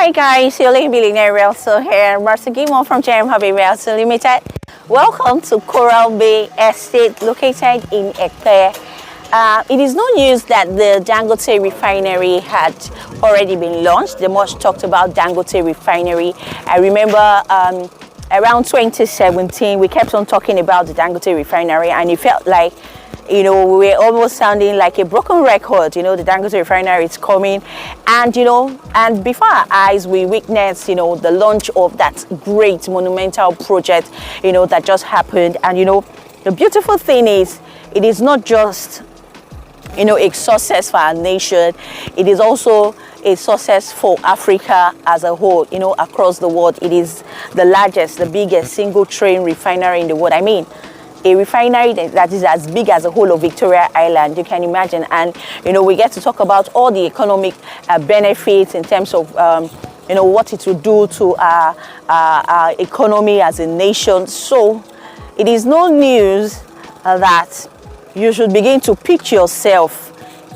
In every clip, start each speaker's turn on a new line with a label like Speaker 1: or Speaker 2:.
Speaker 1: Hi guys, you're Billionaire Realtor here. Martha Gimon from JM Hobby Realtor Limited. Welcome to Coral Bay Estate located in Epe. It is no news that the Dangote refinery had already been launched. The much talked about Dangote refinery. I remember around 2017, we kept on talking about the Dangote refinery, and it felt like, we were almost sounding like a broken record. The Dangote refinery is coming, and and before our eyes, we witnessed, the launch of that great monumental project, that just happened. And the beautiful thing is, it is not just a success for our nation, it is also a success for Africa as a whole, across the world. It is the largest, the biggest single train refinery in the world. I mean, a refinery that is as big as the whole of Victoria Island, you can imagine. And we get to talk about all the economic benefits in terms of what it will do to our economy as a nation. So it is no news that you should begin to picture yourself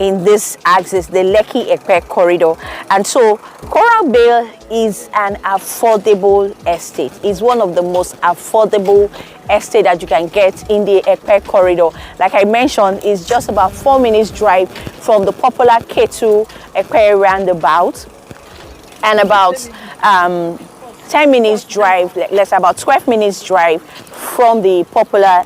Speaker 1: in this axis, the Lekki Epe corridor. And so Coral Bay is an affordable estate. It's one of the most affordable estate that you can get in the Epe corridor. Like I mentioned, it's just about 4 minutes drive from the popular Ketu Epe roundabout, and about 10 minutes drive, less about 12 minutes drive from the popular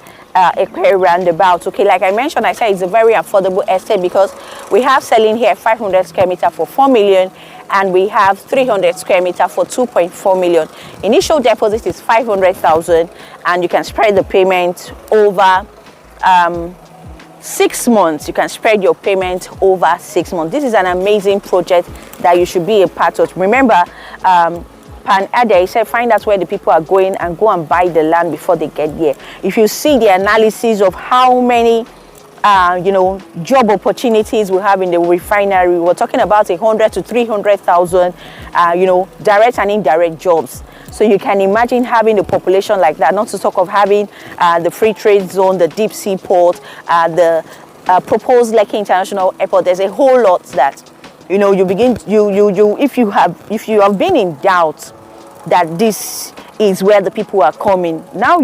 Speaker 1: Epe roundabout. Okay, like I mentioned, I said it's a very affordable estate because we have selling here 500 square meter for 4 million, and we have 300 square meter for 2.4 million. Initial deposit is 500,000, and you can spread the payment over 6 months. You can spread your payment over 6 months. This is an amazing project that you should be a part of. Remember, he said, find out where the people are going and go and buy the land before they get there. If you see the analysis of how many job opportunities we have in the refinery, we're talking about 100 to 300,000 direct and indirect jobs. So you can imagine having a population like that, not to talk of having the free trade zone, the deep sea port, the proposed Lekki International Airport. There's a whole lot that if you have been in doubt that this is where the people are coming, now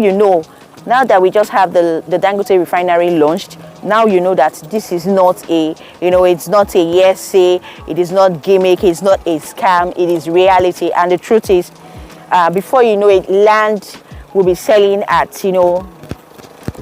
Speaker 1: now that we just have the Dangote refinery launched, now that this is not it's not a hearsay, it is not gimmick, it's not a scam, it is reality. And the truth is, before you know it, land will be selling at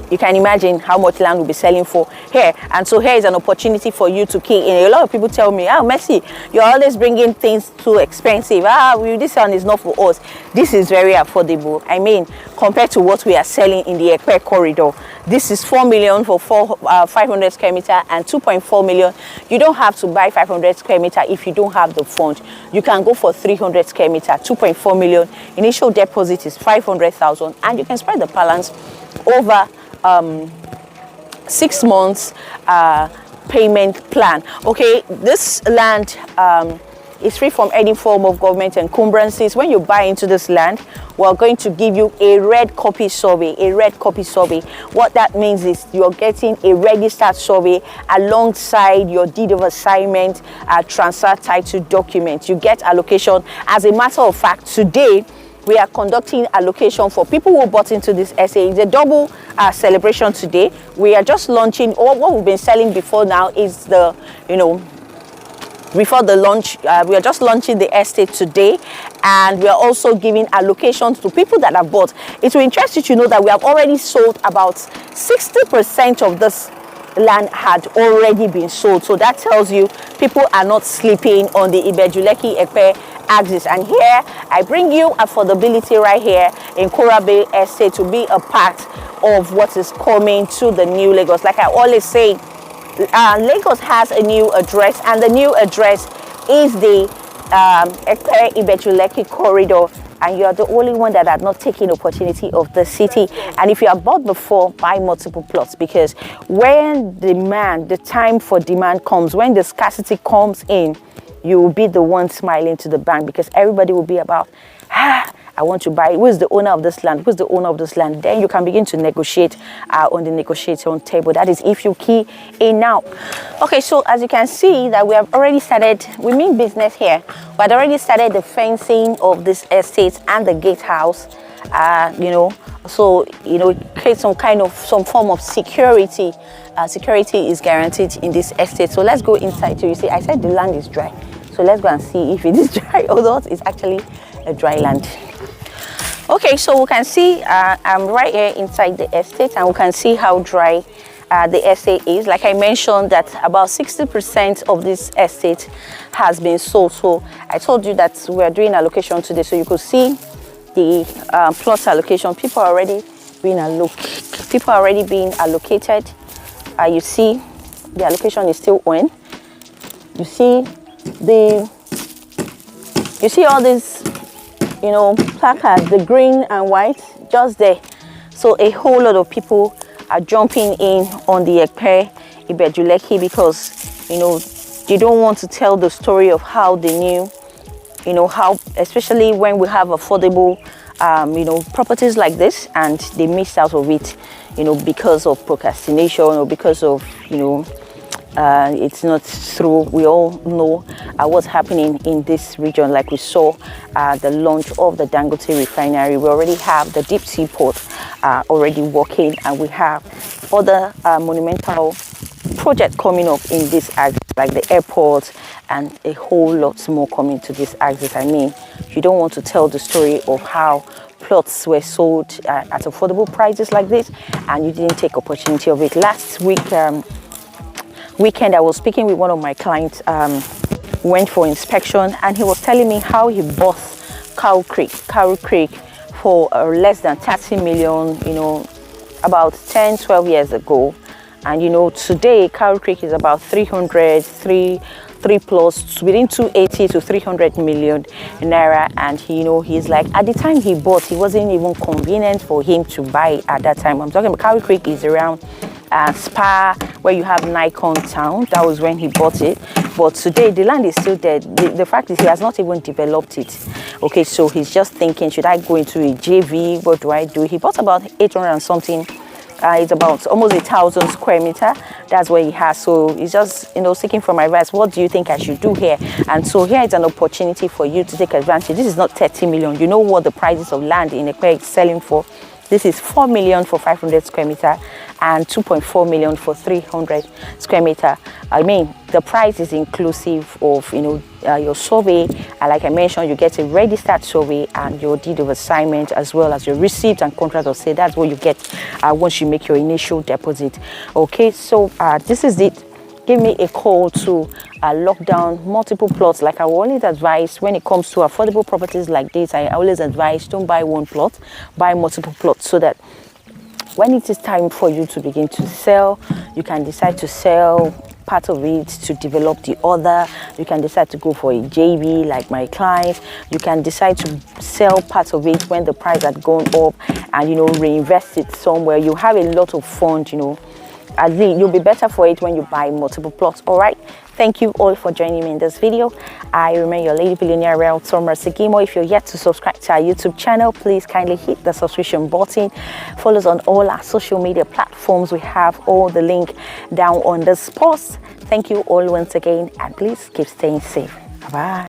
Speaker 1: you can imagine how much land will be selling for here. And so here is an opportunity for you to key in. A lot of people tell me, Mercy, you're always bringing things too expensive. This one is not for us. This is very affordable. I mean, compared to what we are selling in the Epe corridor, this is 4 million for 500 square meter and 2.4 million. You don't have to buy 500 square meter if you don't have the fund. You can go for 300 square meter, 2.4 million. Initial deposit is 500,000, and you can spread the balance over 6 months payment plan. Okay, this land is free from any form of government encumbrances. When you buy into this land, we're going to give you a red copy survey. What that means is you're getting a registered survey alongside your deed of assignment, transfer title document. You get allocation. As a matter of fact, today we are conducting allocation for people who bought into this essay. It's a double celebration today. We are just launching, or what we've been selling before now is the, before the launch, we are just launching the estate today, and we are also giving allocations to people that have bought. It will interest you to know that we have already sold about 60% of this land had already been sold. So that tells you people are not sleeping on the Lekki Epe axis. And here I bring you affordability right here in Coral Bay Estate to be a part of what is coming to the new Lagos. Like I always say, Lagos has a new address, and the new address is the Epe Lekki corridor. And you are the only one that are not taking opportunity of the city. And if you have bought before, buy multiple plots, because when the time for demand comes, when the scarcity comes in, you will be the one smiling to the bank, because everybody will be about, I want to buy. Who is the owner of this land? Who's the owner of this land? Then you can begin to negotiate on the negotiation table. That is if you key in now. Okay, so as you can see that we have already started, we mean business here, but already started the fencing of this estate and the gatehouse, you know, so, you know, create some form of security. Security is guaranteed in this estate. So let's go inside. So you see, I said the land is dry. So let's go and see if it is dry or not. It's actually a dry land. Okay, so we can see I'm right here inside the estate, and we can see how dry the estate is. Like I mentioned, that about 60% of this estate has been sold. So I told you that we're doing allocation today, so you could see the plot allocation. People are already being allocated. You see the allocation is still on. You see all these, you know, placards, the green and white, just there. So a whole lot of people are jumping in on the Epe Lekki because, you know, you don't want to tell the story of how they knew, you know, how, especially when we have affordable, you know, properties like this, and they missed out of it, you know, because of procrastination or because of, you know, it's not through. We all know what's happening in this region. Like we saw the launch of the Dangote refinery. We already have the deep sea port already working, and we have other monumental projects coming up in this axis, like the airport and a whole lot more coming to this axis. I mean, you don't want to tell the story of how plots were sold at affordable prices like this, and you didn't take opportunity of it. Last weekend I was speaking with one of my clients, went for inspection, and he was telling me how he bought Cow Creek for less than 30 million, you know, about 10-12 years ago. And you know, today Cow Creek is about 3 plus, within 280 to 300 million naira. And you know, he's like, at the time he bought, it wasn't even convenient for him to buy at that time. I'm talking about Cow Creek is around Spa, where you have Nikon Town. That was when he bought it. But today the land is still dead. The fact is he has not even developed it. Okay, so he's just thinking, should I go into a JV? What do I do? He bought about 800 and something. It's about almost 1,000 square meter. That's what he has. So he's just, you know, seeking for my advice. What do you think I should do here? And so here is an opportunity for you to take advantage. This is not 30 million. You know what the prices of land in Epe is selling for? This is 4 million for 500 square meter and 2.4 million for 300 square meter. I mean, the price is inclusive of, you know, your survey, and like I mentioned, you get a ready start survey and your deed of assignment, as well as your receipt and contract of sale. That's what you get once you make your initial deposit. Okay, so this is it. Give me a call to lock down multiple plots. Like I always advise, when it comes to affordable properties like this, I always advise, don't buy one plot, buy multiple plots, so that when it is time for you to begin to sell, you can decide to sell part of it to develop the other. You can decide to go for a JV like my client. You can decide to sell part of it when the price had gone up and, you know, reinvest it somewhere. You have a lot of fun, you know. At least you'll be better for it when you buy multiple plots. All right, thank you all for joining me in this video. I remain your lady billionaire realtor Mercy Gimo. If you're yet to subscribe to our YouTube channel, please kindly hit the subscription button. Follow us on all our social media platforms. We have all the link down on this post. Thank you all once again, and please keep staying safe. Bye.